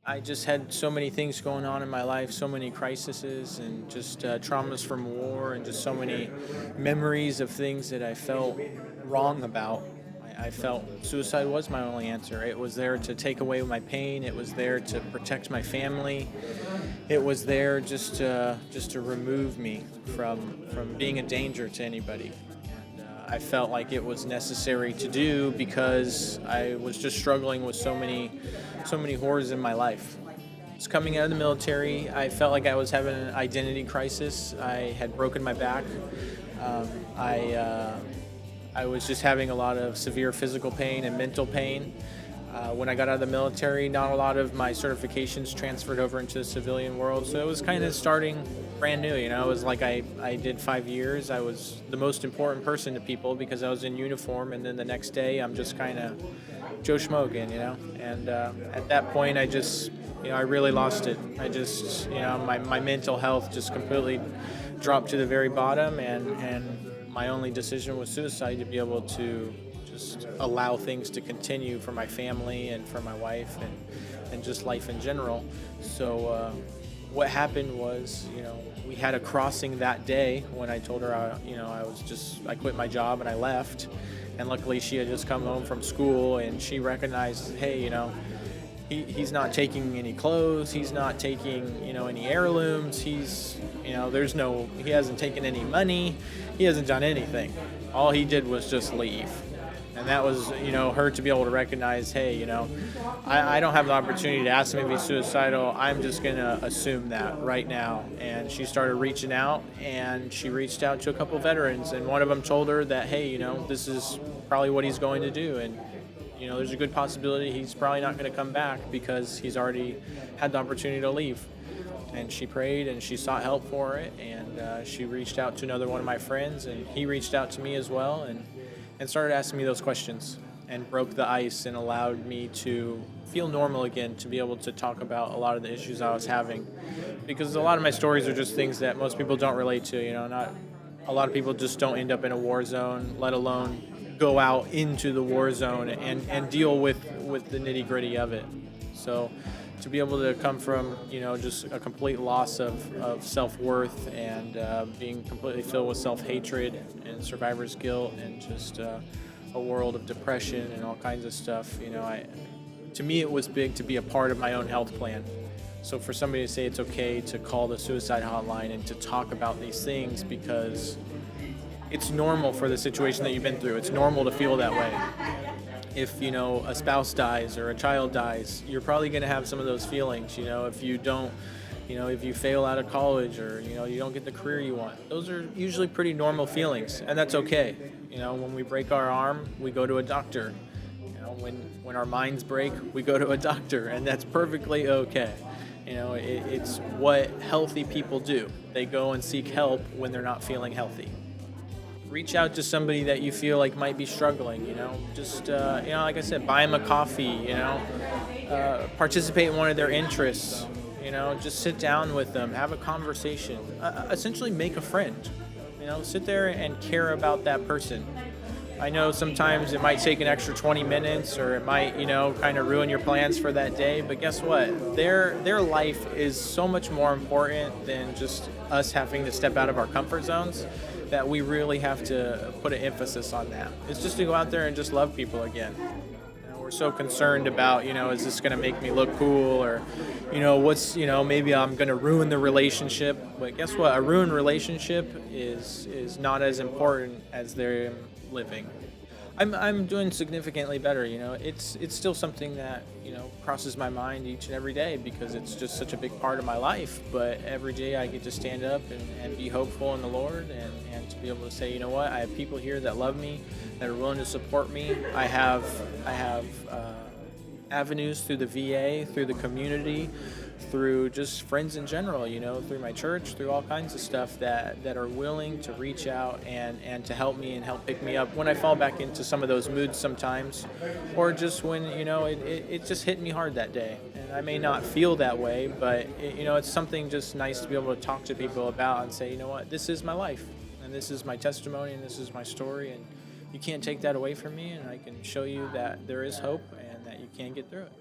I just had so many things going on in my life, so many crises and just traumas from war, and just so many memories of things that I felt wrong about. I felt suicide was my only answer. It was there to take away my pain. It was there to protect my family. It was there just to remove me from being a danger to anybody. I felt like it was necessary to do because I was just struggling with so many horrors in my life. Just coming out of the military, I felt like I was having an identity crisis. I had broken my back. Um, I I was just having a lot of severe physical pain and mental pain. When I got out of the military, not a lot of my certifications transferred over into the civilian world, so it was kind of starting brand new. It was like I did 5 years. I was the most important person to people because I was in uniform, and then the next day I'm just kind of Joe Schmo again. And at that point, I really lost it. I just, my mental health just completely dropped to the very bottom, and my only decision was suicide, to be able to just allow things to continue for my family and for my wife, and just life in general. So what happened was, we had a crossing that day when I told her, I quit my job and I left. And luckily she had just come home from school, and she recognized, hey, he's not taking any clothes, he's not taking, any heirlooms, he hasn't taken any money, he hasn't done anything. All he did was just leave. And that was, her to be able to recognize, hey, I don't have the opportunity to ask him if he's suicidal. I'm just going to assume that right now. And she started reaching out, and she reached out to a couple veterans, and one of them told her that, hey, this is probably what he's going to do. And, there's a good possibility he's probably not going to come back because he's already had the opportunity to leave. And she prayed and she sought help for it. And she reached out to another one of my friends, and he reached out to me as well. And started asking me those questions, and broke the ice and allowed me to feel normal again, to be able to talk about a lot of the issues I was having. Because a lot of my stories are just things that most people don't relate to. Not a lot of people just don't end up in a war zone, let alone go out into the war zone and deal with the nitty-gritty of it. So to be able to come from, just a complete loss of self-worth, and being completely filled with self-hatred and survivor's guilt, and just a world of depression and all kinds of stuff, to me it was big to be a part of my own health plan. So for somebody to say it's okay to call the suicide hotline and to talk about these things, because it's normal for the situation that you've been through. It's normal to feel that way. If, a spouse dies or a child dies, you're probably going to have some of those feelings. If you don't, if you fail out of college, or, you don't get the career you want. Those are usually pretty normal feelings, and that's okay. When we break our arm, we go to a doctor. When our minds break, we go to a doctor, and that's perfectly okay. It's what healthy people do. They go and seek help when they're not feeling healthy. Reach out to somebody that you feel like might be struggling, just, like I said, buy them a coffee, participate in one of their interests, just sit down with them, have a conversation, essentially make a friend, sit there and care about that person. I know sometimes it might take an extra 20 minutes, or it might, kind of ruin your plans for that day, but guess what? Their life is so much more important than just us having to step out of our comfort zones, that we really have to put an emphasis on that. It's just to go out there and just love people again. We're so concerned about, is this going to make me look cool, or, maybe I'm going to ruin the relationship. But guess what? A ruined relationship is not as important as they're living. I'm doing significantly better. It's still something that, crosses my mind each and every day, because it's just such a big part of my life. But every day I get to stand up and be hopeful in the Lord, and to be able to say, you know what, I have people here that love me, that are willing to support me. I have avenues through the VA, through the community, through just friends in general, through my church, through all kinds of stuff that are willing to reach out and to help me and help pick me up when I fall back into some of those moods sometimes, or just when, it just hit me hard that day. And I may not feel that way, but it's something just nice to be able to talk to people about and say, you know what, this is my life, and this is my testimony, and this is my story, and you can't take that away from me, and I can show you that there is hope and that you can get through it.